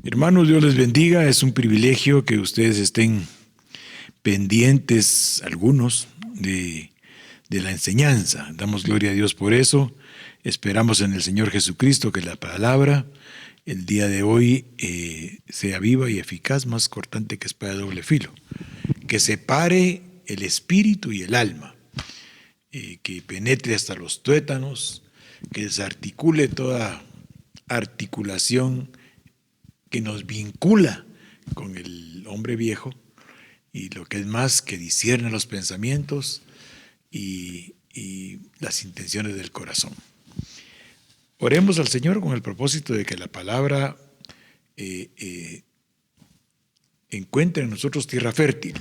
Hermanos, Dios les bendiga. Es un privilegio que ustedes estén pendientes, algunos, de la enseñanza. Damos gloria a Dios por eso. Esperamos en el Señor Jesucristo que la palabra el día de hoy sea viva y eficaz, más cortante que espada de doble filo. Que separe el espíritu y el alma. Que penetre hasta los tuétanos, que desarticule toda articulación que nos vincula con el hombre viejo y lo que es más, que discierne los pensamientos y las intenciones del corazón. Oremos al Señor con el propósito de que la palabra encuentre en nosotros tierra fértil.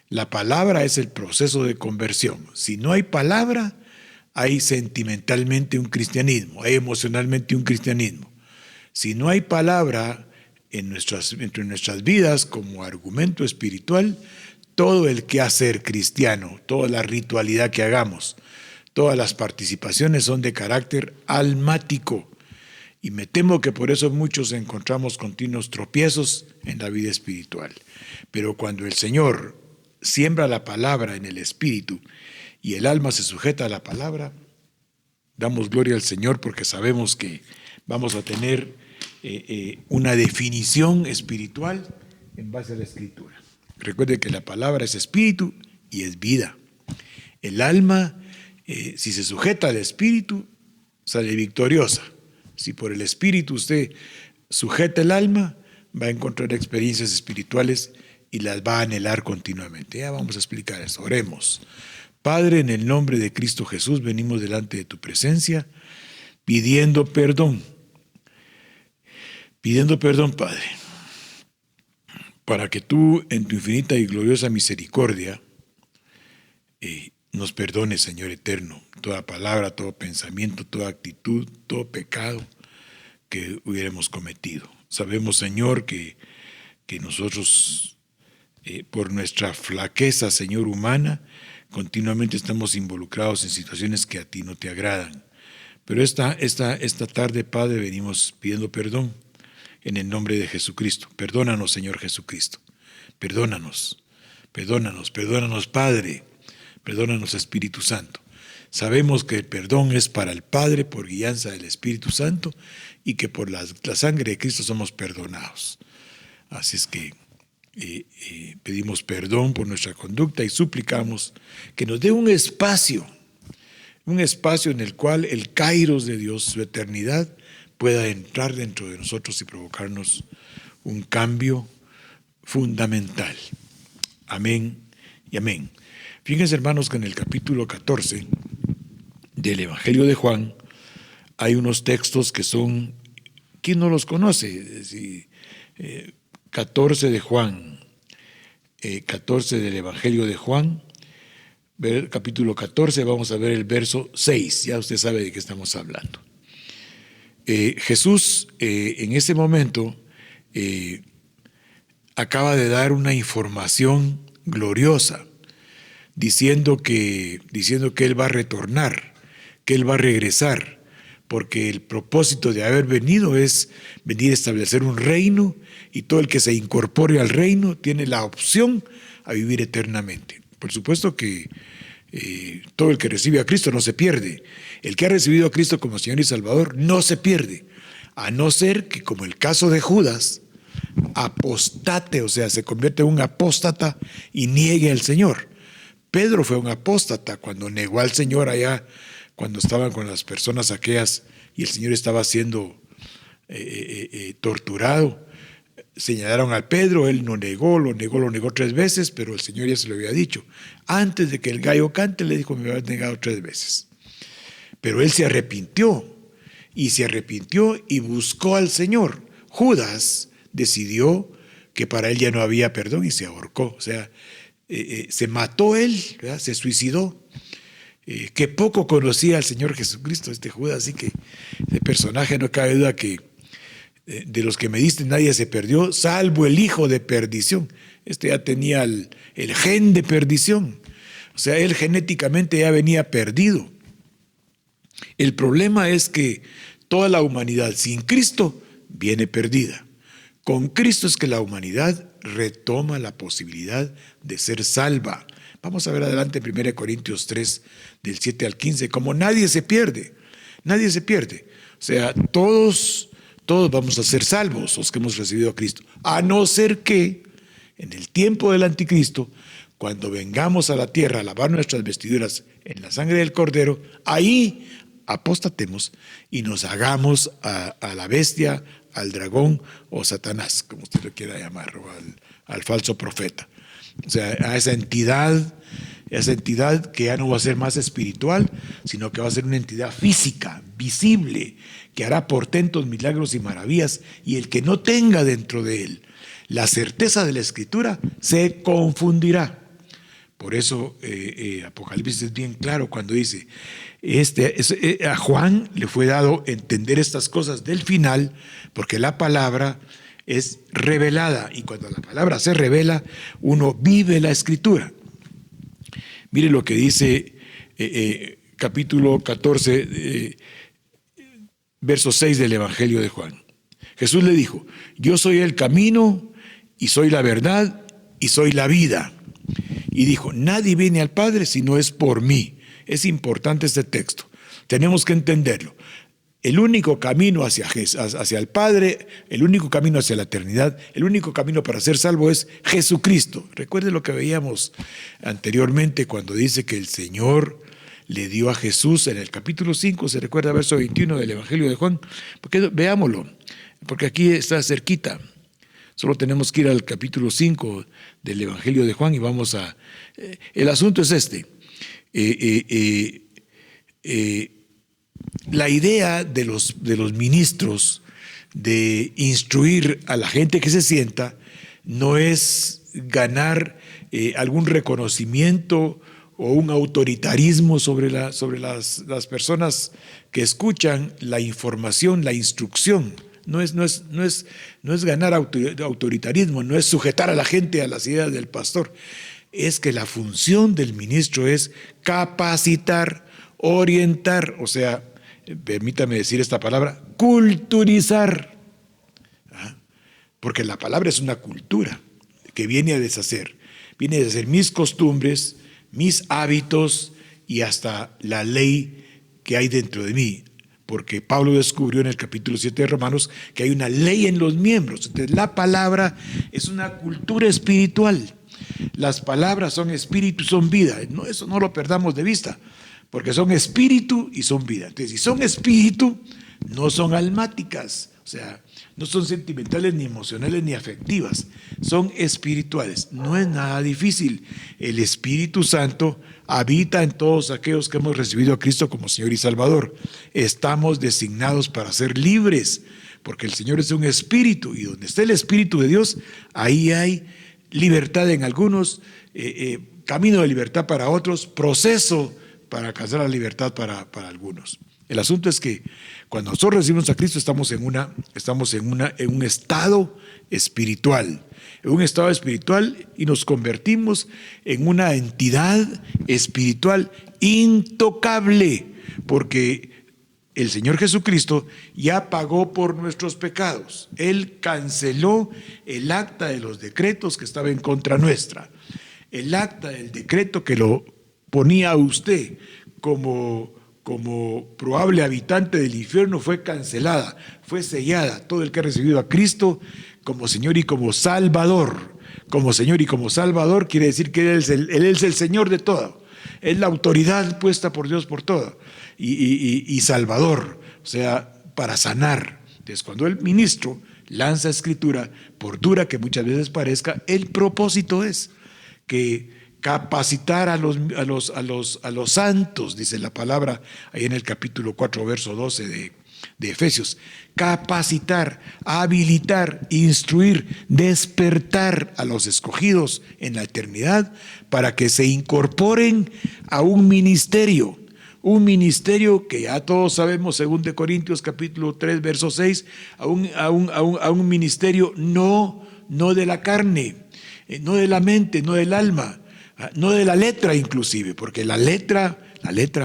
La palabra es el proceso de conversión. Si no hay palabra, hay sentimentalmente un cristianismo, hay emocionalmente un cristianismo. Si no hay palabra entre nuestras vidas como argumento espiritual, todo el quehacer cristiano, toda la ritualidad que hagamos, todas las participaciones son de carácter almático. Y me temo que por eso muchos encontramos continuos tropiezos en la vida espiritual. Pero cuando el Señor siembra la palabra en el espíritu y el alma se sujeta a la palabra, damos gloria al Señor porque sabemos que vamos a tener una definición espiritual en base a la Escritura. Recuerde que la palabra es espíritu y es vida. El alma, si se sujeta al espíritu, sale victoriosa. Si por el espíritu usted sujeta el alma, va a encontrar experiencias espirituales y las va a anhelar continuamente. Ya vamos a explicar eso. Oremos. Padre, en el nombre de Cristo Jesús, venimos delante de tu presencia pidiendo perdón. Pidiendo perdón, Padre, para que tú, en tu infinita y gloriosa misericordia, nos perdones, Señor eterno, toda palabra, todo pensamiento, toda actitud, todo pecado que hubiéramos cometido. Sabemos, Señor, que nosotros, por nuestra flaqueza, Señor, humana, continuamente estamos involucrados en situaciones que a ti no te agradan. Pero esta tarde, Padre, venimos pidiendo perdón en el nombre de Jesucristo. Perdónanos, Señor Jesucristo. Perdónanos, perdónanos, perdónanos, Padre. Perdónanos, Espíritu Santo. Sabemos que el perdón es para el Padre por guianza del Espíritu Santo y que por la sangre de Cristo somos perdonados. Así es que pedimos perdón por nuestra conducta y suplicamos que nos dé un espacio en el cual el kairos de Dios, su eternidad, pueda entrar dentro de nosotros y provocarnos un cambio fundamental. Amén y amén. Fíjense, hermanos, que en el capítulo 14 del Evangelio de Juan hay unos textos que son, ¿quién no los conoce? 14 de Juan, 14 del Evangelio de Juan, capítulo 14, vamos a ver el verso 6, ya usted sabe de qué estamos hablando. Jesús en ese momento acaba de dar una información gloriosa, diciendo que Él va a retornar, que Él va a regresar, porque el propósito de haber venido es venir a establecer un reino y todo el que se incorpore al reino tiene la opción a vivir eternamente. Por supuesto que todo el que recibe a Cristo no se pierde. El que ha recibido a Cristo como Señor y Salvador no se pierde, a no ser que, como el caso de Judas, apostate, o sea, se convierte en un apóstata y niegue al Señor. Pedro fue un apóstata cuando negó al Señor allá, cuando estaban con las personas aquellas y el Señor estaba siendo torturado. Señalaron a Pedro, él lo negó 3 veces, pero el Señor ya se lo había dicho. Antes de que el gallo cante, le dijo: me habías negado 3 veces. Pero él se arrepintió y buscó al Señor. Judas decidió que para él ya no había perdón y se ahorcó, o sea, se mató él, ¿verdad? Se suicidó. Que poco conocía al Señor Jesucristo este Judas, así que el personaje, no cabe duda que de los que me diste nadie se perdió, salvo el hijo de perdición. Este ya tenía el gen de perdición, o sea, él genéticamente ya venía perdido. El problema es que toda la humanidad sin Cristo viene perdida. Con Cristo es que la humanidad retoma la posibilidad de ser salva. Vamos a ver adelante en 1 Corintios 3, del 7 al 15, como nadie se pierde. Nadie se pierde. O sea, todos vamos a ser salvos, los que hemos recibido a Cristo. A no ser que en el tiempo del anticristo, cuando vengamos a la tierra a lavar nuestras vestiduras en la sangre del Cordero, ahí apostatemos y nos hagamos a la bestia, al dragón o Satanás, como usted lo quiera llamar, o al falso profeta. O sea, a esa entidad que ya no va a ser más espiritual, sino que va a ser una entidad física, visible, que hará portentos, milagros y maravillas, y el que no tenga dentro de él la certeza de la Escritura se confundirá. Por eso Apocalipsis es bien claro cuando dice, a Juan le fue dado entender estas cosas del final, porque la palabra es revelada, y cuando la palabra se revela, uno vive la Escritura. Mire lo que dice capítulo 14, verso 6 del Evangelio de Juan. Jesús le dijo, yo soy el camino, y soy la verdad, y soy la vida. Y dijo, nadie viene al Padre si no es por mí. Es importante este texto, tenemos que entenderlo. El único camino hacia el Padre, el único camino hacia la eternidad, el único camino para ser salvo es Jesucristo. Recuerde lo que veíamos anteriormente cuando dice que el Señor le dio a Jesús en el capítulo 5, se recuerda verso 21 del Evangelio de Juan, porque veámoslo, porque aquí está cerquita. Solo tenemos que ir al capítulo 5 del Evangelio de Juan y vamos a... el asunto es este. La idea de los ministros de instruir a la gente que se sienta no es ganar algún reconocimiento o un autoritarismo sobre las personas que escuchan la información, la instrucción. No es ganar autoritarismo, no es sujetar a la gente a las ideas del pastor. Es que la función del ministro es capacitar, orientar, o sea, permítame decir esta palabra, culturizar. Porque la palabra es una cultura que viene a deshacer mis costumbres, mis hábitos y hasta la ley que hay dentro de mí. Porque Pablo descubrió en el capítulo 7 de Romanos que hay una ley en los miembros. Entonces la palabra es una cultura espiritual. Las palabras son espíritu y son vida. No, eso no lo perdamos de vista, porque son espíritu y son vida. Entonces, si son espíritu, no son almáticas, o sea, no son sentimentales, ni emocionales, ni afectivas, son espirituales. No es nada difícil. El Espíritu Santo habita en todos aquellos que hemos recibido a Cristo como Señor y Salvador. Estamos designados para ser libres, porque el Señor es un espíritu, y donde está el Espíritu de Dios, ahí hay libertad en algunos, camino de libertad para otros, proceso para alcanzar la libertad para algunos. El asunto es que cuando nosotros recibimos a Cristo estamos en un estado espiritual, y nos convertimos en una entidad espiritual intocable, porque el Señor Jesucristo ya pagó por nuestros pecados. Él canceló el acta de los decretos que estaba en contra nuestra. El acta del decreto que lo ponía a usted como probable habitante del infierno fue cancelada, fue sellada. Todo el que ha recibido a Cristo como Señor y como Salvador, quiere decir que Él es el Señor de todo. Es la autoridad puesta por Dios por todo. Y Salvador, o sea, para sanar. Entonces, cuando el ministro lanza escritura, por dura que muchas veces parezca, el propósito es que capacitar a los santos, dice la palabra ahí en el capítulo 4, verso 12 de Efesios. Capacitar, habilitar, instruir, despertar a los escogidos en la eternidad para que se incorporen a un ministerio que ya todos sabemos, según de Corintios capítulo 3, verso 6, a un ministerio no de la carne, no de la mente, no del alma, no de la letra inclusive, porque la letra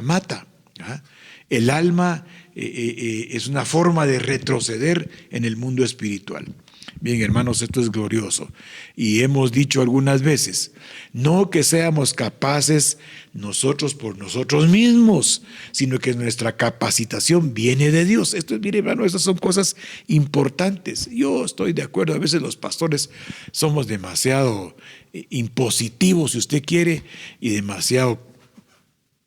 mata. El alma es una forma de retroceder en el mundo espiritual. Bien, hermanos, esto es glorioso. Y hemos dicho algunas veces, no que seamos capaces nosotros por nosotros mismos, sino que nuestra capacitación viene de Dios. Esto, mire, hermano, estas son cosas importantes. Yo estoy de acuerdo, a veces los pastores somos demasiado impositivos, si usted quiere, y demasiado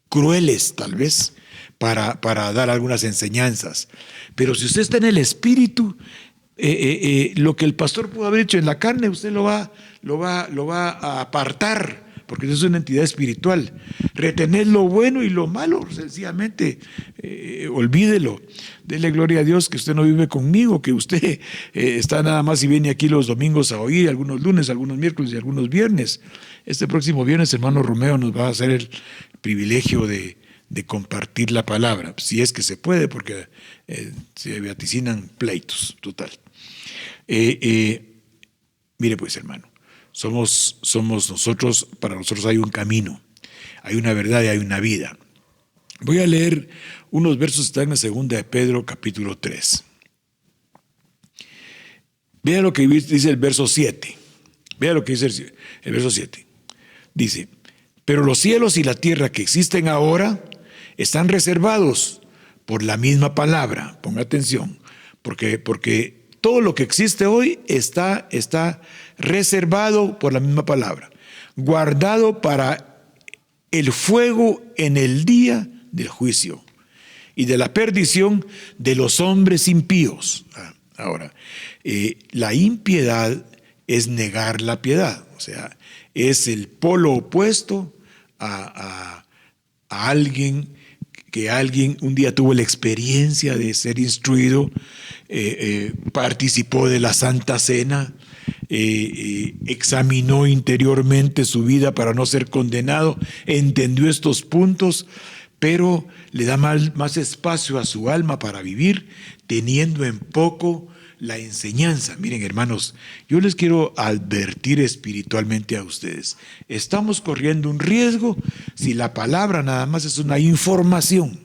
crueles, tal vez, para dar algunas enseñanzas. Pero si usted está en el Espíritu, lo que el pastor pudo haber hecho en la carne, usted lo va a apartar, porque es una entidad espiritual. Retener lo bueno y lo malo, sencillamente, olvídelo. Dele gloria a Dios que usted no vive conmigo, que usted está nada más y viene aquí los domingos a oír, algunos lunes, algunos miércoles y algunos viernes. Este próximo viernes, hermano Romeo nos va a hacer el privilegio de compartir la palabra, si es que se puede, porque se vaticinan pleitos, total. Mire pues, hermano, somos nosotros, para nosotros hay un camino, hay una verdad y hay una vida. Voy a leer unos versos que están en 2 de Pedro, capítulo 3. Vea lo que dice el verso 7. Vea lo que dice el verso 7. Dice, pero los cielos y la tierra que existen ahora están reservados por la misma palabra. Ponga atención, porque todo lo que existe hoy está reservado por la misma palabra, guardado para el fuego en el día del juicio y de la perdición de los hombres impíos. Ahora, la impiedad es negar la piedad, o sea, es el polo opuesto a alguien que un día tuvo la experiencia de ser instruido, participó de la Santa Cena, examinó interiormente su vida para no ser condenado, entendió estos puntos, pero le da más espacio a su alma para vivir, teniendo en poco la enseñanza. Miren, hermanos, yo les quiero advertir espiritualmente a ustedes. Estamos corriendo un riesgo si la palabra nada más es una información.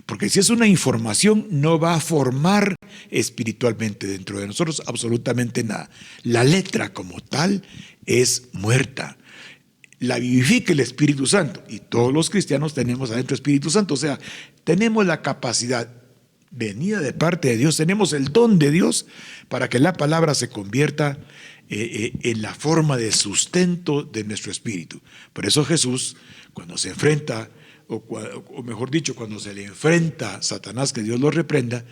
Porque si es una información, no va a formar espiritualmente dentro de nosotros absolutamente nada. La letra como tal es muerta. La vivifica el Espíritu Santo. Y todos los cristianos tenemos adentro Espíritu Santo. O sea, tenemos la capacidad venida de parte de Dios, tenemos el don de Dios para que la palabra se convierta en la forma de sustento de nuestro espíritu. Por eso Jesús, cuando se enfrenta, o mejor dicho, cuando se le enfrenta a Satanás, que Dios lo reprenda,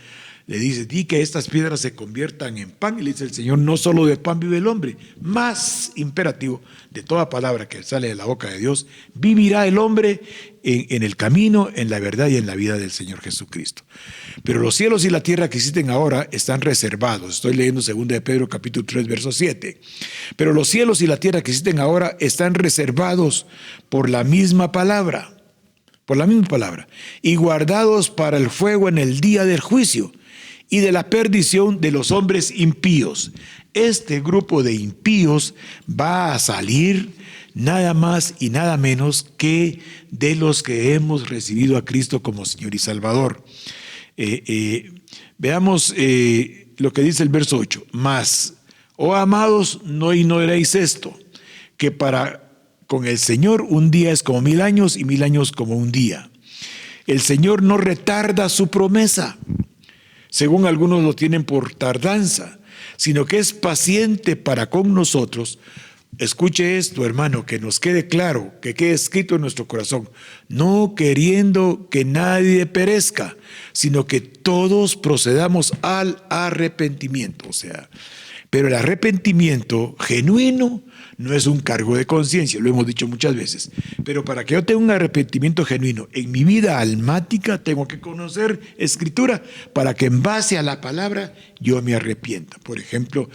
le dice, di que estas piedras se conviertan en pan, y le dice el Señor, no solo de pan vive el hombre, más imperativo de toda palabra que sale de la boca de Dios, vivirá el hombre en el camino, en la verdad y en la vida del Señor Jesucristo. Pero los cielos y la tierra que existen ahora están reservados. Estoy leyendo 2 de Pedro capítulo 3, verso 7. Pero los cielos y la tierra que existen ahora están reservados por la misma palabra, y guardados para el fuego en el día del juicio y de la perdición de los hombres impíos. Este grupo de impíos va a salir nada más y nada menos que de los que hemos recibido a Cristo como Señor y Salvador. Veamos lo que dice el verso 8. Mas, oh amados, no ignoréis esto, que con el Señor un día es como 1000 años y 1000 años como un día. El Señor no retarda su promesa, según algunos lo tienen por tardanza, sino que es paciente para con nosotros. Escuche esto, hermano, que nos quede claro, que quede escrito en nuestro corazón, no queriendo que nadie perezca, sino que todos procedamos al arrepentimiento. O sea, pero el arrepentimiento genuino no es un cargo de conciencia, lo hemos dicho muchas veces. Pero para que yo tenga un arrepentimiento genuino en mi vida almática, tengo que conocer Escritura para que en base a la palabra yo me arrepienta. Por ejemplo,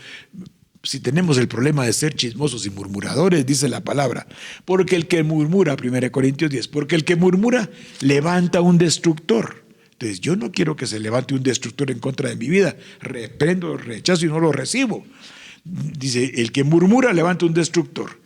si tenemos el problema de ser chismosos y murmuradores, dice la palabra, porque el que murmura, 1 Corintios 10, porque el que murmura levanta un destructor. Entonces yo no quiero que se levante un destructor en contra de mi vida, reprendo, rechazo y no lo recibo. Dice, el que murmura levanta un destructor,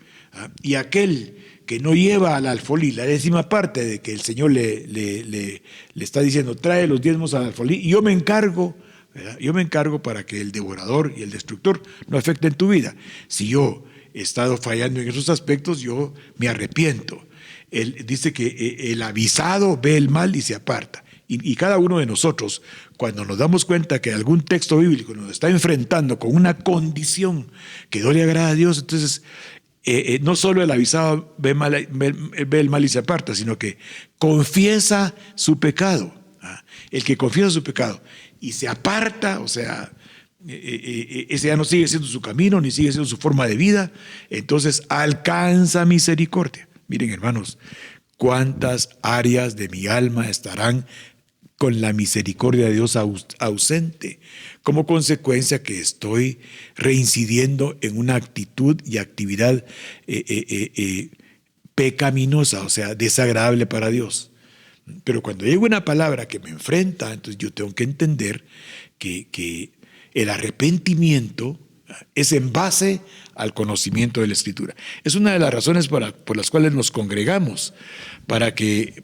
y aquel que no lleva al alfolí la 10ª parte de que el Señor le está diciendo, trae los diezmos al alfolí y yo me encargo, ¿verdad? Yo me encargo para que el devorador y el destructor no afecten tu vida. Si yo he estado fallando en esos aspectos, yo me arrepiento. Él dice que el avisado ve el mal y se aparta. Y cada uno de nosotros, cuando nos damos cuenta que algún texto bíblico nos está enfrentando con una condición que no le agrada a Dios, entonces no solo el avisado ve el mal y se aparta, sino que confiesa su pecado. El que confiesa su pecado y se aparta, o sea, ese ya no sigue siendo su camino, ni sigue siendo su forma de vida, entonces alcanza misericordia. Miren, hermanos, cuántas áreas de mi alma estarán con la misericordia de Dios ausente, como consecuencia que estoy reincidiendo en una actitud y actividad pecaminosa, o sea, desagradable para Dios. Pero cuando llega una palabra que me enfrenta, entonces yo tengo que entender que el arrepentimiento es en base al conocimiento de la Escritura. Es una de las razones por las cuales nos congregamos, para que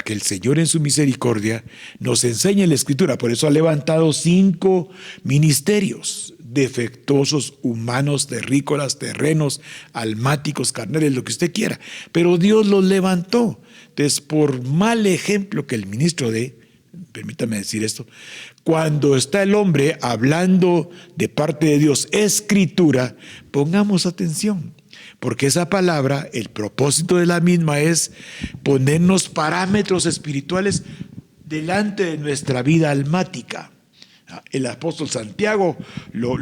el Señor en su misericordia nos enseñe la Escritura. Por eso ha levantado 5 ministerios defectuosos, humanos, terrícolas, terrenos, almáticos, carnales, lo que usted quiera. Pero Dios los levantó. Entonces, por mal ejemplo que el ministro dé, permítame decir esto, cuando está el hombre hablando de parte de Dios, Escritura, pongamos atención. Porque esa palabra, el propósito de la misma es ponernos parámetros espirituales delante de nuestra vida almática. El apóstol Santiago lo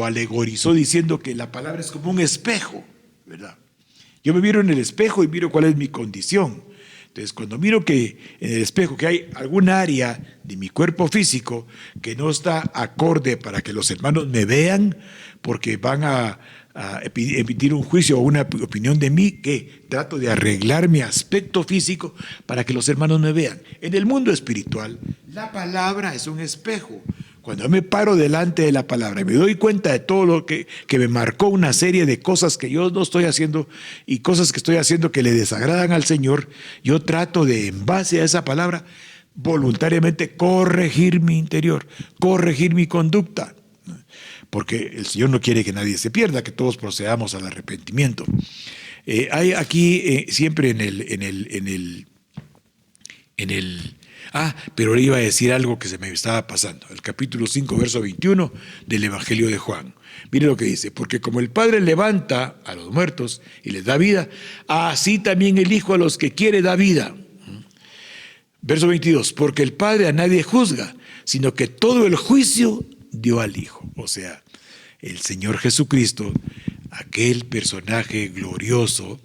alegorizó diciendo que la palabra es como un espejo, ¿verdad? Yo me miro en el espejo y miro cuál es mi condición. Entonces, cuando miro que en el espejo que hay alguna área de mi cuerpo físico que no está acorde para que los hermanos me vean, porque van a emitir un juicio o una opinión de mí, que trato de arreglar mi aspecto físico para que los hermanos me vean. En el mundo espiritual, la palabra es un espejo. Cuando yo me paro delante de la palabra y me doy cuenta de todo lo que me marcó una serie de cosas que yo no estoy haciendo y cosas que estoy haciendo que le desagradan al Señor, yo trato de, en base a esa palabra, voluntariamente corregir mi interior, corregir mi conducta. Porque el Señor no quiere que nadie se pierda, que todos procedamos al arrepentimiento. Hay aquí siempre pero ahora iba a decir algo que se me estaba pasando. El capítulo 5, verso 21 del Evangelio de Juan. Mire lo que dice: porque como el Padre levanta a los muertos y les da vida, así también el Hijo a los que quiere da vida. Verso 22, porque el Padre a nadie juzga, sino que todo el juicio dio al Hijo. O sea, el Señor Jesucristo, aquel personaje glorioso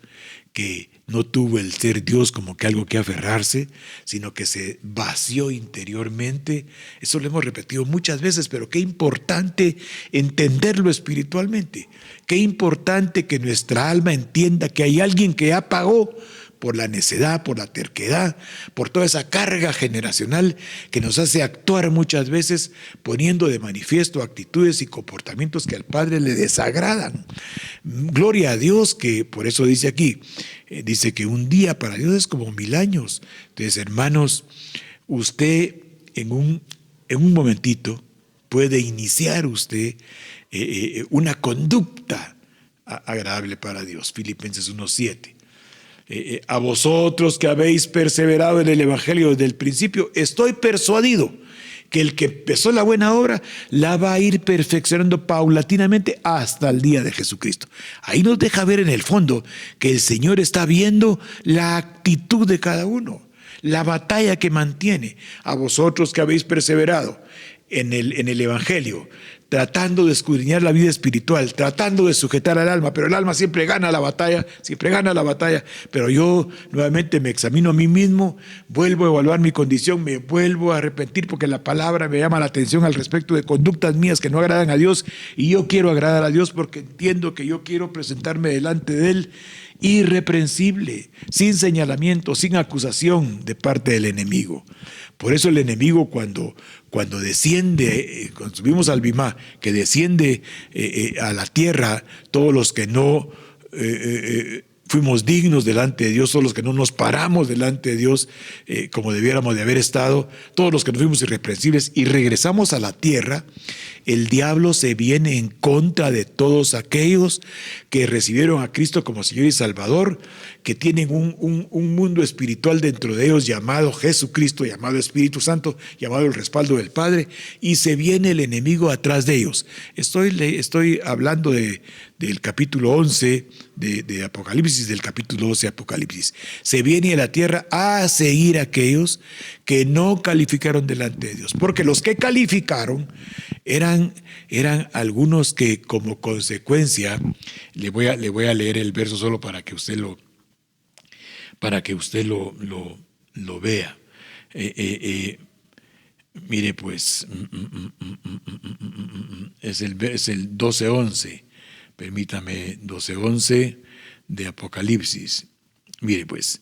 que no tuvo el ser Dios como que algo que aferrarse, sino que se vació interiormente. Eso lo hemos repetido muchas veces, pero qué importante entenderlo espiritualmente. Qué importante que nuestra alma entienda que hay alguien que ya pagó por la necedad, por la terquedad, por toda esa carga generacional que nos hace actuar muchas veces poniendo de manifiesto actitudes y comportamientos que al Padre le desagradan. Gloria a Dios, que por eso dice aquí, dice que un día para Dios es como 1000 años. Entonces, hermanos, usted en un momentito puede iniciar usted una conducta agradable para Dios. Filipenses 1:7. A vosotros que habéis perseverado en el Evangelio desde el principio, estoy persuadido que el que empezó la buena obra la va a ir perfeccionando paulatinamente hasta el día de Jesucristo. Ahí nos deja ver en el fondo que el Señor está viendo la actitud de cada uno, la batalla que mantiene. A vosotros que habéis perseverado en el Evangelio, tratando de escudriñar la vida espiritual, tratando de sujetar al alma, pero el alma siempre gana la batalla, pero yo nuevamente me examino a mí mismo, vuelvo a evaluar mi condición, me vuelvo a arrepentir porque la palabra me llama la atención al respecto de conductas mías que no agradan a Dios, y yo quiero agradar a Dios porque entiendo que yo quiero presentarme delante de Él irreprensible, sin señalamiento, sin acusación de parte del enemigo. Por eso el enemigo cuando desciende, cuando subimos al Bimá, que desciende a la tierra, todos los que no fuimos dignos delante de Dios, todos los que no nos paramos delante de Dios como debiéramos de haber estado, todos los que no fuimos irreprensibles y regresamos a la tierra, el diablo se viene en contra de todos aquellos que recibieron a Cristo como Señor y Salvador, que tienen un mundo espiritual dentro de ellos llamado Jesucristo, llamado Espíritu Santo, llamado el respaldo del Padre, y se viene el enemigo atrás de ellos. Estoy hablando del capítulo 11 de Apocalipsis, del capítulo 12 de Apocalipsis. Se viene a la tierra a seguir a aquellos que no calificaron delante de Dios, porque los que calificaron eran algunos que como consecuencia, le voy a leer el verso solo para que usted lo vea. Mire pues, es el 12:11, permítame, 12:11 de Apocalipsis. Mire pues,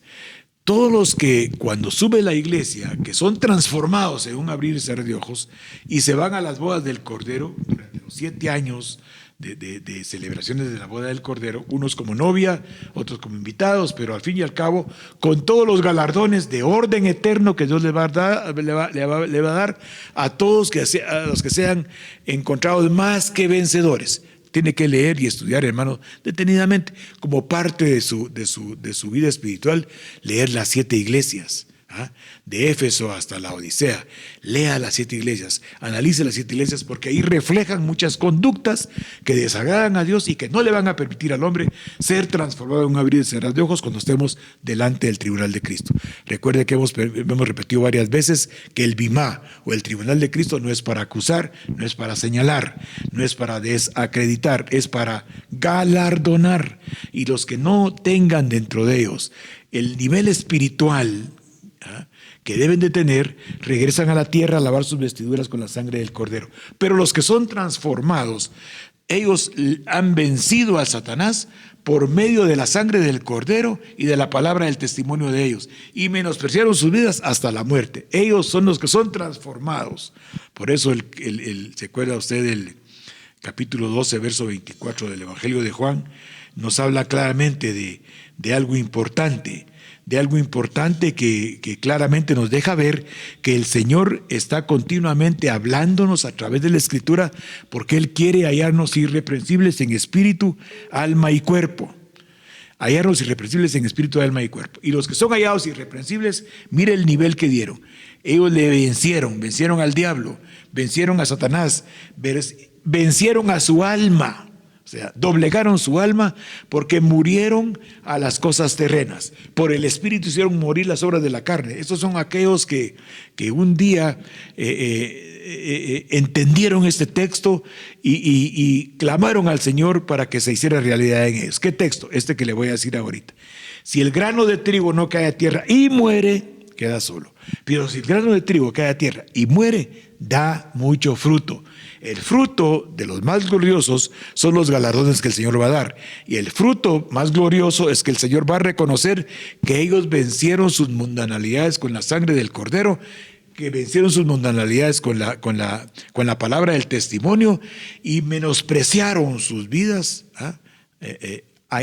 todos los que cuando sube la iglesia, que son transformados en un abrir y cerrar de ojos, y se van a las bodas del Cordero, durante los 7 años de celebraciones de la boda del Cordero, unos como novia, otros como invitados, pero al fin y al cabo, con todos los galardones de orden eterno que Dios le va a dar a todos a los que sean encontrados más que vencedores. Tiene que leer y estudiar, hermano, detenidamente, como parte de su vida espiritual, leer las 7 iglesias, de Éfeso hasta la Odisea. Lea las 7 iglesias, analice las 7 iglesias, porque ahí reflejan muchas conductas que desagradan a Dios y que no le van a permitir al hombre ser transformado en un abrir y cerrar de ojos cuando estemos delante del tribunal de Cristo. Recuerde que hemos repetido varias veces que el Bimá o el tribunal de Cristo no es para acusar, no es para señalar, no es para desacreditar, es para galardonar. Y los que no tengan dentro de ellos el nivel espiritual que deben de tener, regresan a la tierra a lavar sus vestiduras con la sangre del Cordero. Pero los que son transformados, ellos han vencido a Satanás por medio de la sangre del Cordero y de la palabra del testimonio de ellos, y menospreciaron sus vidas hasta la muerte. Ellos son los que son transformados. Por eso ¿se acuerda usted del capítulo 12, verso 24 del Evangelio de Juan? Nos habla claramente de algo importante, que claramente nos deja ver que el Señor está continuamente hablándonos a través de la Escritura, porque Él quiere hallarnos irreprensibles en espíritu, alma y cuerpo. Hallarnos irreprensibles en espíritu, alma y cuerpo. Y los que son hallados irreprensibles, mire el nivel que dieron. Ellos le vencieron al diablo, vencieron a Satanás, vencieron a su alma. O sea, doblegaron su alma porque murieron a las cosas terrenas. Por el Espíritu hicieron morir las obras de la carne. Estos son aquellos que un día entendieron este texto y clamaron al Señor para que se hiciera realidad en ellos. ¿Qué texto? Este que le voy a decir ahorita. Si el grano de trigo no cae a tierra y muere, queda solo. Pero si el grano de trigo cae a tierra y muere, da mucho fruto. El fruto de los más gloriosos son los galardones que el Señor va a dar. Y el fruto más glorioso es que el Señor va a reconocer que ellos vencieron sus mundanalidades con la sangre del Cordero, que vencieron sus mundanalidades con la palabra del testimonio y menospreciaron sus vidas,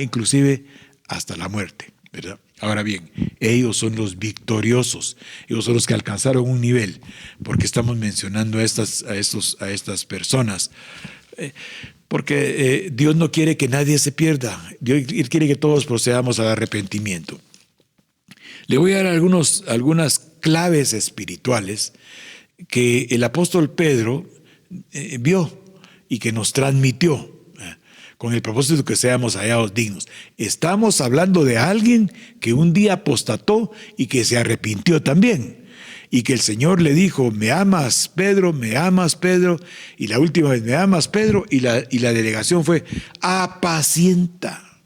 inclusive hasta la muerte, ¿verdad? Ahora bien, ellos son los victoriosos, ellos son los que alcanzaron un nivel, porque estamos mencionando a estas personas, porque Dios no quiere que nadie se pierda, Dios quiere que todos procedamos al arrepentimiento. Le voy a dar algunas claves espirituales que el apóstol Pedro vio y que nos transmitió, con el propósito de que seamos hallados dignos. Estamos hablando de alguien que un día apostató y que se arrepintió también. Y que el Señor le dijo, ¿me amas, Pedro? ¿Me amas, Pedro? Y la última vez, ¿me amas, Pedro? Y la delegación fue, apacienta.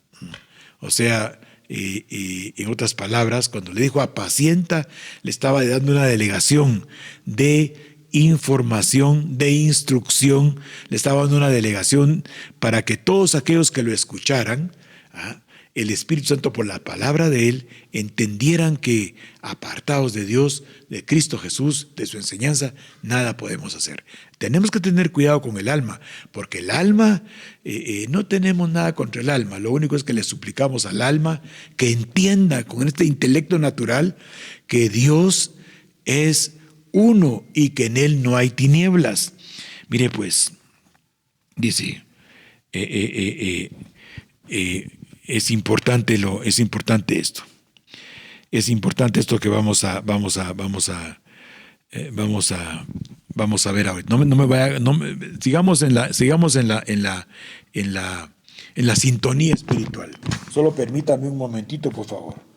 O sea, en otras palabras, cuando le dijo apacienta, le estaba dando una delegación de información, de instrucción, le estaba dando una delegación para que todos aquellos que lo escucharan el Espíritu Santo, por la palabra de Él, entendieran que apartados de Dios, de Cristo Jesús, de su enseñanza, nada podemos hacer. Tenemos que tener cuidado con el alma, porque el alma, no tenemos nada contra el alma. Lo único es que le suplicamos al alma que entienda con este intelecto natural que Dios es uno y que en Él no hay tinieblas. Mire pues, dice, es importante esto. Es importante esto que vamos a ver ahora. Sigamos en la sintonía espiritual. Solo permítame un momentito, por favor.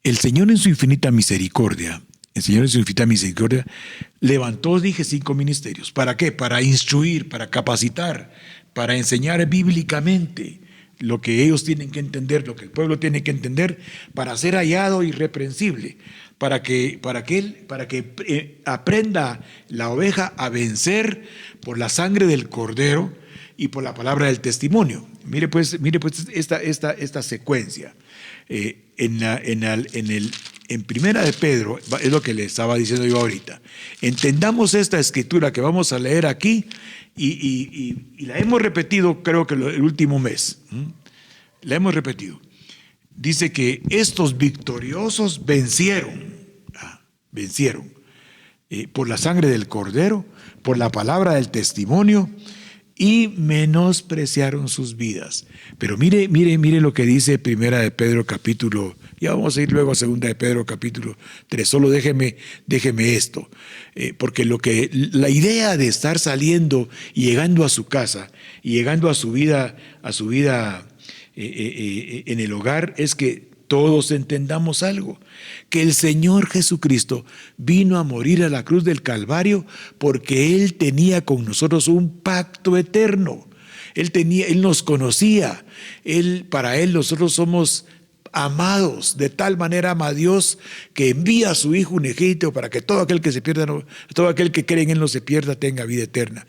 El Señor en su infinita misericordia, levantó, dije, 5 ministerios. ¿Para qué? Para instruir, para capacitar, para enseñar bíblicamente lo que ellos tienen que entender, lo que el pueblo tiene que entender, para ser hallado irreprensible, para que aprenda la oveja a vencer por la sangre del Cordero y por la palabra del testimonio. Mire pues esta secuencia. En Primera de Pedro, es lo que le estaba diciendo yo ahorita. Entendamos esta escritura que vamos a leer aquí y la hemos repetido, creo que el último mes. La hemos repetido. Dice que estos victoriosos vencieron por la sangre del Cordero, por la palabra del testimonio, y menospreciaron sus vidas. Pero mire lo que dice Primera de Pedro capítulo, ya vamos a ir luego a Segunda de Pedro capítulo 3, solo déjeme esto, porque la idea de estar saliendo y llegando a su casa, y llegando a su vida en el hogar, es que todos entendamos algo, que el Señor Jesucristo vino a morir a la cruz del Calvario porque Él tenía con nosotros un pacto eterno. Él nos conocía, para Él nosotros somos amados, de tal manera ama a Dios que envía a su Hijo unigénito para que todo aquel que se pierda, todo aquel que cree en Él no se pierda, tenga vida eterna.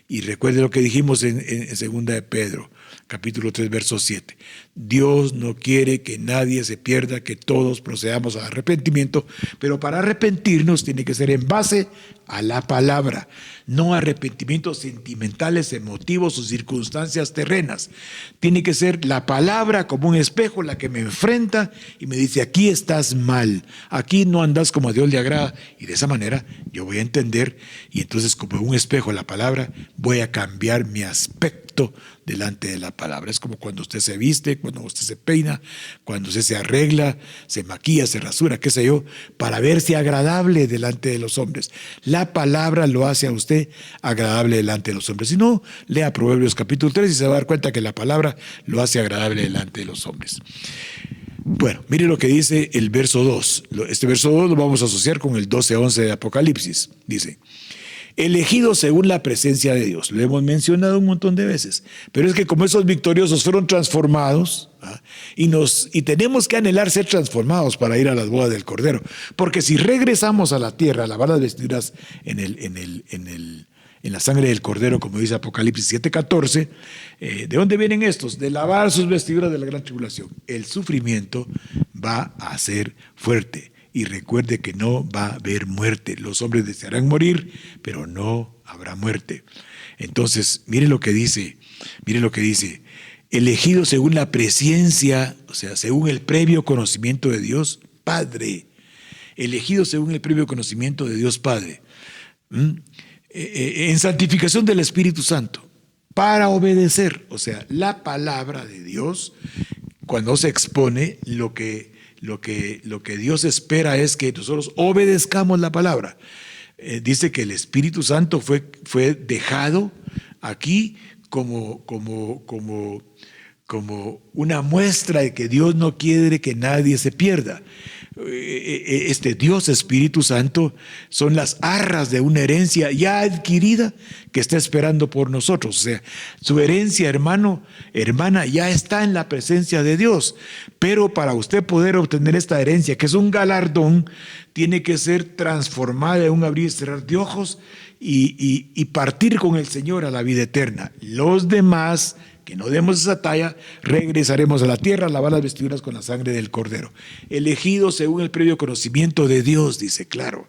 Y recuerde lo que dijimos en Segunda de Pedro, capítulo 3, verso 7. Dios no quiere que nadie se pierda, que todos procedamos al arrepentimiento, pero para arrepentirnos tiene que ser en base a la palabra, no arrepentimientos sentimentales, emotivos o circunstancias terrenas. Tiene que ser la palabra como un espejo la que me enfrenta y me dice: aquí estás mal, aquí no andas como a Dios le agrada, y de esa manera yo voy a entender, y entonces como un espejo la palabra, voy a cambiar mi aspecto delante de la palabra. Es como cuando usted se viste, cuando usted se peina, cuando usted se arregla, se maquilla, se rasura, qué sé yo, para verse agradable delante de los hombres. La palabra lo hace a usted agradable delante de los hombres. Si no, lea Proverbios capítulo 3 y se va a dar cuenta que la palabra lo hace agradable delante de los hombres. Bueno, mire lo que dice el verso 2. Este verso 2 lo vamos a asociar con el 12:11 de Apocalipsis. Dice: elegidos según la presencia de Dios. Lo hemos mencionado un montón de veces, pero es que como esos victoriosos fueron transformados, y tenemos que anhelar ser transformados para ir a las bodas del Cordero, porque si regresamos a la tierra a lavar las vestiduras en la sangre del Cordero, como dice Apocalipsis 7:14, ¿de dónde vienen estos? De lavar sus vestiduras de la gran tribulación. El sufrimiento va a ser fuerte. Y recuerde que no va a haber muerte. Los hombres desearán morir, pero no habrá muerte. Entonces, mire lo que dice. Elegidos según la presciencia, o sea, según el previo conocimiento de Dios Padre. Elegidos según el previo conocimiento de Dios Padre. En santificación del Espíritu Santo. Para obedecer, o sea, la palabra de Dios, cuando se expone, lo que Dios espera es que nosotros obedezcamos la palabra. Dice que el Espíritu Santo fue dejado aquí como una muestra de que Dios no quiere que nadie se pierda. este Dios Espíritu Santo son las arras de una herencia ya adquirida que está esperando por nosotros. O sea, su herencia, hermano, hermana, ya está en la presencia de Dios. Pero para usted poder obtener esta herencia, que es un galardón, tiene que ser transformada en un abrir y cerrar de ojos y partir con el Señor a la vida eterna. Los demás, que no demos esa talla, regresaremos a la tierra a lavar las vestiduras con la sangre del Cordero. Elegidos según el previo conocimiento de Dios, dice claro.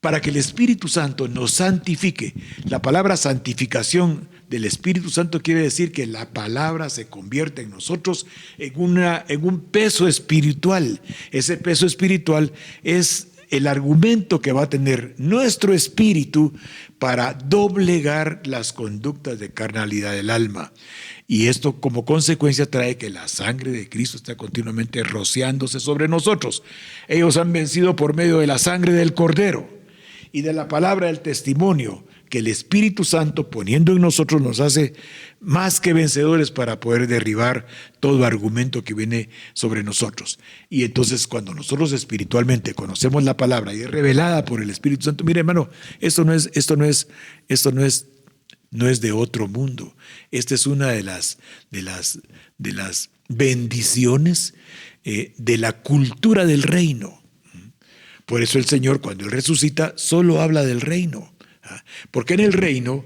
Para que el Espíritu Santo nos santifique. La palabra santificación del Espíritu Santo quiere decir que la palabra se convierte en nosotros en un peso espiritual. Ese peso espiritual es el argumento que va a tener nuestro espíritu para doblegar las conductas de carnalidad del alma. Y esto como consecuencia trae que la sangre de Cristo está continuamente rociándose sobre nosotros. Ellos han vencido por medio de la sangre del Cordero y de la palabra del testimonio, que el Espíritu Santo poniendo en nosotros nos hace más que vencedores para poder derribar todo argumento que viene sobre nosotros. Y entonces cuando nosotros espiritualmente conocemos la palabra y es revelada por el Espíritu Santo, mire hermano, esto no es de otro mundo. Esta es una de las bendiciones de la cultura del reino. Por eso el Señor, cuando Él resucita, solo habla del reino. Porque en el reino,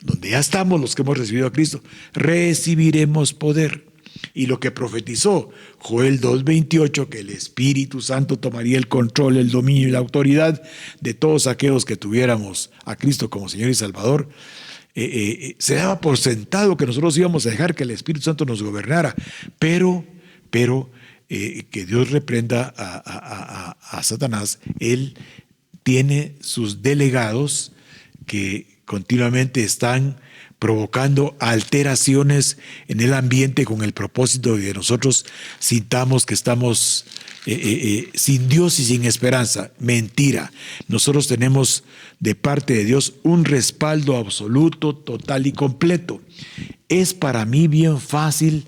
donde ya estamos los que hemos recibido a Cristo, recibiremos poder. Y lo que profetizó Joel 2:28, que el Espíritu Santo tomaría el control, el dominio y la autoridad de todos aquellos que tuviéramos a Cristo como Señor y Salvador, se daba por sentado que nosotros íbamos a dejar que el Espíritu Santo nos gobernara. Pero que Dios reprenda a Satanás. Él tiene sus delegados que continuamente están provocando alteraciones en el ambiente con el propósito de que nosotros sintamos que estamos sin Dios y sin esperanza. Mentira. Nosotros tenemos de parte de Dios un respaldo absoluto, total y completo. Es para mí bien fácil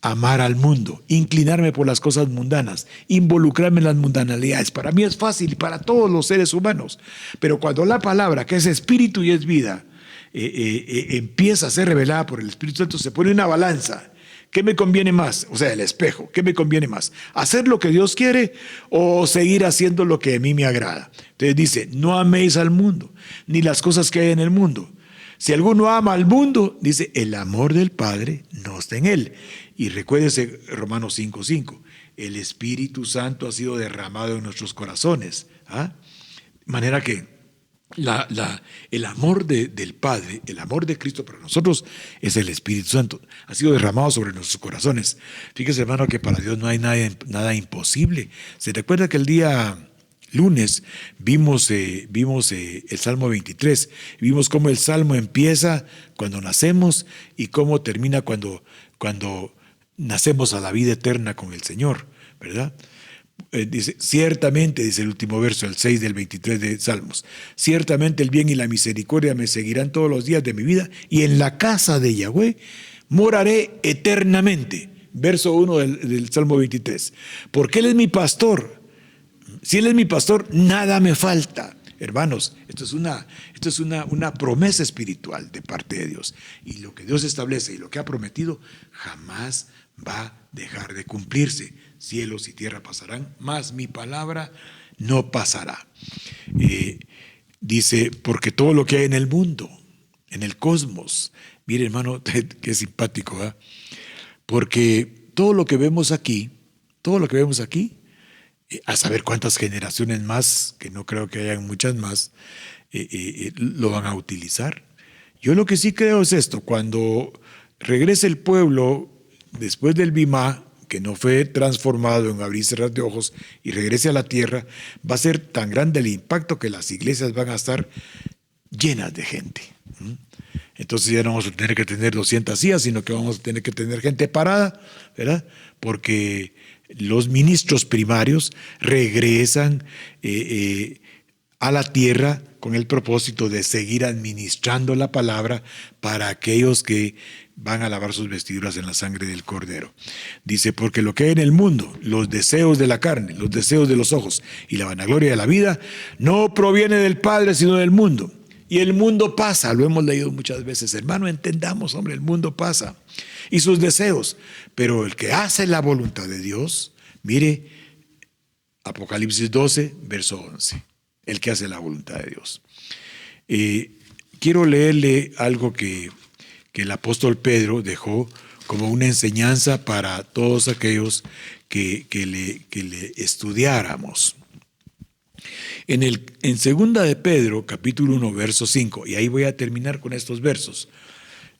amar al mundo, inclinarme por las cosas mundanas, involucrarme en las mundanalidades. Para mí es fácil, para todos los seres humanos. Pero cuando la palabra, que es espíritu y es vida, empieza a ser revelada por el Espíritu Santo, se pone una balanza. ¿Qué me conviene más? O sea, el espejo. ¿Qué me conviene más? ¿Hacer lo que Dios quiere o seguir haciendo lo que a mí me agrada? Entonces dice, no améis al mundo, ni las cosas que hay en el mundo. Si alguno ama al mundo, dice, el amor del Padre no está en él. Y recuérdese Romanos 5:5, el Espíritu Santo ha sido derramado en nuestros corazones. De manera que el amor del Padre, el amor de Cristo para nosotros es el Espíritu Santo. Ha sido derramado sobre nuestros corazones. Fíjese, hermano, que para Dios no hay nada imposible. ¿Se recuerda que el día lunes vimos el Salmo 23? Vimos cómo el Salmo empieza cuando nacemos y cómo termina cuando nacemos a la vida eterna con el Señor, ¿verdad? Dice, ciertamente, dice el último verso, el 6 del 23 de Salmos, ciertamente el bien y la misericordia me seguirán todos los días de mi vida y en la casa de Yahweh moraré eternamente. Verso 1 del Salmo 23. Porque Él es mi pastor. Si Él es mi pastor, nada me falta. Hermanos, esto es una promesa espiritual de parte de Dios. Y lo que Dios establece y lo que ha prometido jamás va a dejar de cumplirse. Cielos y tierra pasarán, mas mi palabra no pasará. Dice, porque todo lo que hay en el mundo, en el cosmos, mire hermano, qué simpático, ¿eh? Porque todo lo que vemos aquí, a saber cuántas generaciones más, que no creo que hayan muchas más, lo van a utilizar. Yo lo que sí creo es esto: cuando regrese el pueblo después del Bimá, que no fue transformado en abrir y cerrar de ojos, y regrese a la tierra, va a ser tan grande el impacto que las iglesias van a estar llenas de gente. Entonces ya no vamos a tener que tener 200 sillas, sino que vamos a tener que tener gente parada, ¿verdad? Porque los ministros primarios regresan a la tierra con el propósito de seguir administrando la palabra para aquellos que van a lavar sus vestiduras en la sangre del Cordero. Dice, porque lo que hay en el mundo, los deseos de la carne, los deseos de los ojos y la vanagloria de la vida, no proviene del Padre, sino del mundo. Y el mundo pasa, lo hemos leído muchas veces. Hermano, entendamos, hombre, el mundo pasa. Y sus deseos. Pero el que hace la voluntad de Dios, mire, Apocalipsis 12, verso 11. El que hace la voluntad de Dios. Quiero leerle algo que el apóstol Pedro dejó como una enseñanza para todos aquellos que le estudiáramos. En 2 de Pedro, capítulo 1, verso 5, y ahí voy a terminar con estos versos,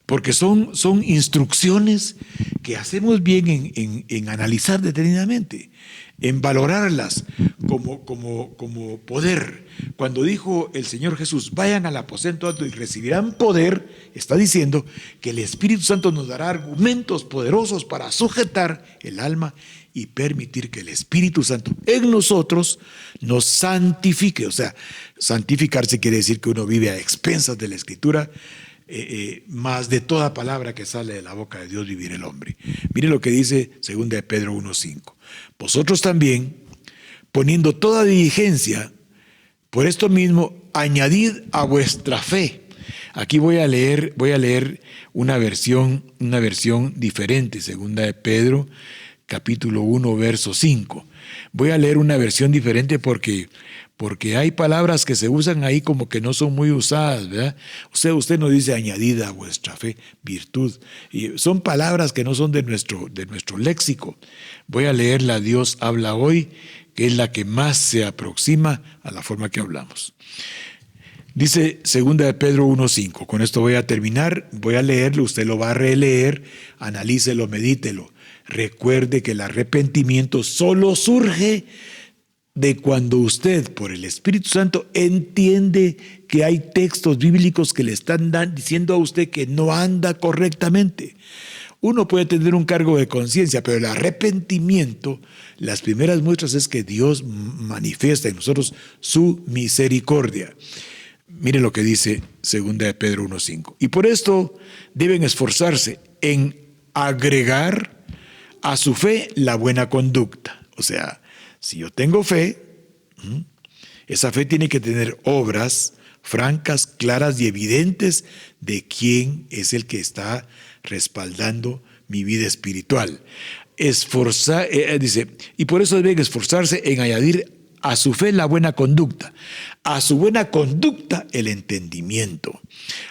porque son instrucciones que hacemos bien en analizar detenidamente, en valorarlas como poder. Cuando dijo el Señor Jesús, vayan al aposento alto y recibirán poder, está diciendo que el Espíritu Santo nos dará argumentos poderosos para sujetar el alma y permitir que el Espíritu Santo en nosotros nos santifique. O sea, santificarse quiere decir que uno vive a expensas de la Escritura, más de toda palabra que sale de la boca de Dios vivir el hombre. Mire lo que dice 2 de Pedro 1:5. Vosotros también, poniendo toda diligencia, por esto mismo, añadid a vuestra fe. Aquí voy a leer una versión diferente, 2 de Pedro, capítulo 1, verso 5. Voy a leer una versión diferente porque hay palabras que se usan ahí como que no son muy usadas, ¿verdad? Usted no dice añadida a vuestra fe, virtud. Y son palabras que no son de nuestro léxico. Voy a leer la Dios habla hoy, que es la que más se aproxima a la forma que hablamos. Dice 2 de Pedro 1:5. Con esto voy a terminar, voy a leerlo, usted lo va a releer, analícelo, medítelo. Recuerde que el arrepentimiento solo surge de cuando usted, por el Espíritu Santo, entiende que hay textos bíblicos que le están diciendo a usted que no anda correctamente. Uno puede tener un cargo de conciencia, pero el arrepentimiento, las primeras muestras es que Dios manifiesta en nosotros su misericordia. Mire lo que dice 2 de Pedro 1:5. Y por esto deben esforzarse en agregar a su fe la buena conducta. O sea, si yo tengo fe, esa fe tiene que tener obras francas, claras y evidentes de quién es el que está respaldando mi vida espiritual. Dice, y por eso deben esforzarse en añadir a su fe la buena conducta, a su buena conducta el entendimiento,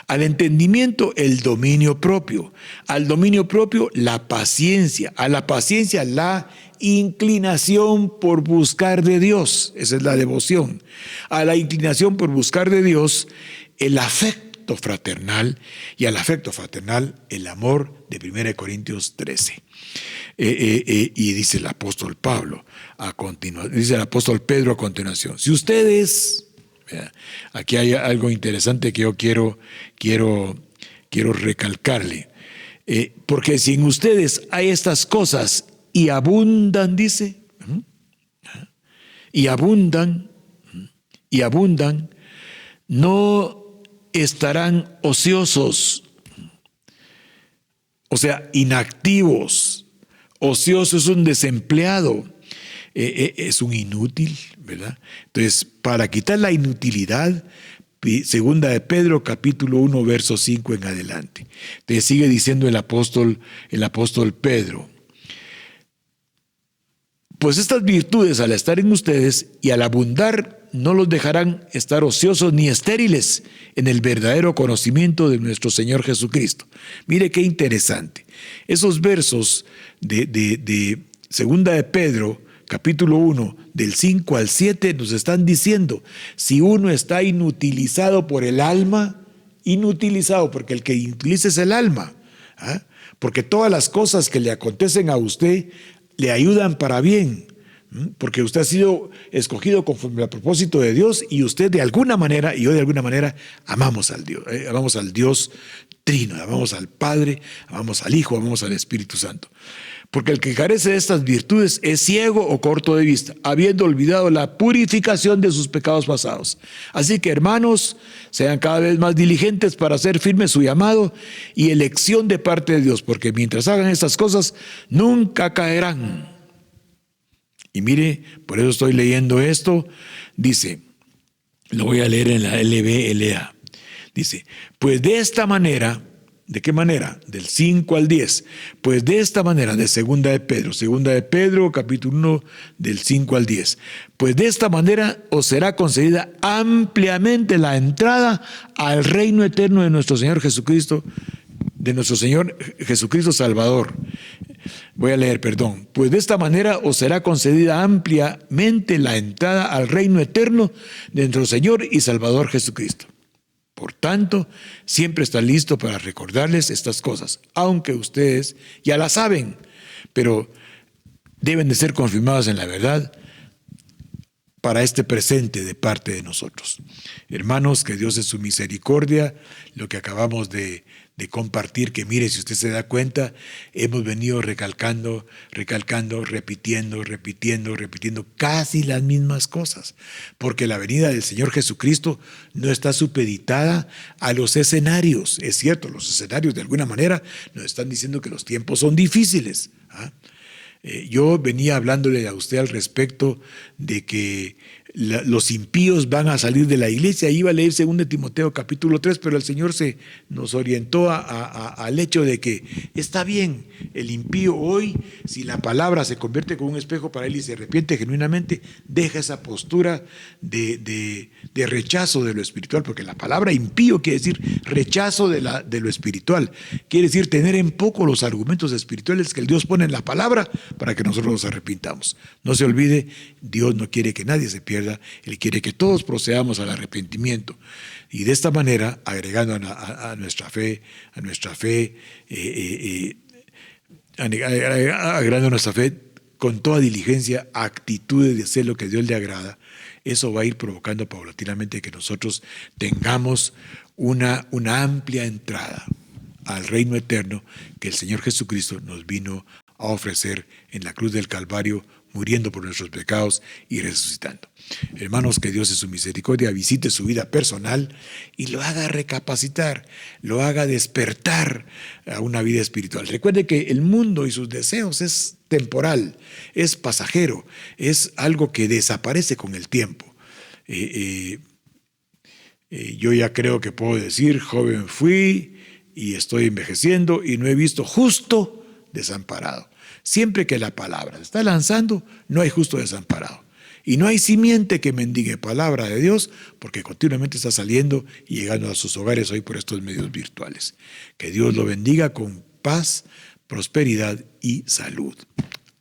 al entendimiento el dominio propio, al dominio propio la paciencia, a la paciencia la inclinación por buscar de Dios, esa es la devoción, a la inclinación por buscar de Dios el afecto fraternal y al afecto fraternal el amor de 1 Corintios 13. Y dice el apóstol Pablo dice el apóstol Pedro a continuación, si ustedes, aquí hay algo interesante que yo quiero recalcarle, porque si en ustedes hay estas cosas y abundan, dice, y abundan, no estarán ociosos, o sea, inactivos. Ocioso es un desempleado, es un inútil, ¿verdad? Entonces, para quitar la inutilidad, 2 de Pedro, capítulo 1, verso 5 en adelante. Entonces sigue diciendo el apóstol Pedro. Pues estas virtudes al estar en ustedes y al abundar no los dejarán estar ociosos ni estériles en el verdadero conocimiento de nuestro Señor Jesucristo. Mire qué interesante. Esos versos de 2 de Pedro, capítulo 1, del 5 al 7, nos están diciendo, si uno está inutilizado por el alma, inutilizado, porque el que utiliza es el alma, porque todas las cosas que le acontecen a usted le ayudan para bien, Porque usted ha sido escogido conforme al propósito de Dios y usted de alguna manera, y yo de alguna manera, amamos al Dios Trino, amamos al Padre, amamos al Hijo, amamos al Espíritu Santo. Porque el que carece de estas virtudes es ciego o corto de vista, habiendo olvidado la purificación de sus pecados pasados. Así que, hermanos, sean cada vez más diligentes para hacer firme su llamado y elección de parte de Dios, porque mientras hagan estas cosas, nunca caerán. Y mire, por eso estoy leyendo esto, dice, lo voy a leer en la LBLA, dice, pues de esta manera, ¿de qué manera? Del 5 al 10, pues de esta manera, de Segunda de Pedro, capítulo 1, del 5 al 10, pues de esta manera os será concedida ampliamente la entrada al reino eterno de nuestro Señor Jesucristo, Salvador. Voy a leer, perdón. Pues de esta manera os será concedida ampliamente la entrada al reino eterno de nuestro Señor y Salvador Jesucristo. Por tanto, siempre está listo para recordarles estas cosas, aunque ustedes ya las saben, pero deben de ser confirmadas en la verdad para este presente de parte de nosotros. Hermanos, que Dios en su misericordia, lo que acabamos de compartir, que mire, si usted se da cuenta, hemos venido recalcando, repitiendo casi las mismas cosas, porque la venida del Señor Jesucristo no está supeditada a los escenarios. Es cierto, los escenarios de alguna manera nos están diciendo que los tiempos son difíciles. Yo venía hablándole a usted al respecto de que los impíos van a salir de la iglesia. Iba a leer 2 Timoteo capítulo 3, pero el Señor nos orientó al hecho de que está bien, el impío hoy, si la palabra se convierte con un espejo para él y se arrepiente genuinamente, deja esa postura de rechazo de lo espiritual, porque la palabra impío quiere decir rechazo de lo espiritual, quiere decir tener en poco los argumentos espirituales que el Dios pone en la palabra para que nosotros nos arrepintamos. No se olvide, Dios no quiere que nadie se pierda. Él quiere que todos procedamos al arrepentimiento y de esta manera, agregando a nuestra fe, agregando a nuestra fe con toda diligencia, actitudes de hacer lo que a Dios le agrada. Eso va a ir provocando paulatinamente que nosotros tengamos una amplia entrada al reino eterno que el Señor Jesucristo nos vino a ofrecer en la cruz del Calvario, muriendo por nuestros pecados y resucitando. Hermanos, que Dios en su misericordia visite su vida personal y lo haga recapacitar, lo haga despertar a una vida espiritual. Recuerde que el mundo y sus deseos es temporal, es pasajero, es algo que desaparece con el tiempo. Yo ya creo que puedo decir, joven fui y estoy envejeciendo y no he visto justo desamparado. Siempre que la palabra se está lanzando, no hay justo desamparado. Y no hay simiente que mendigue palabra de Dios, porque continuamente está saliendo y llegando a sus hogares hoy por estos medios virtuales. Que Dios lo bendiga con paz, prosperidad y salud.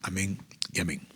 Amén y amén.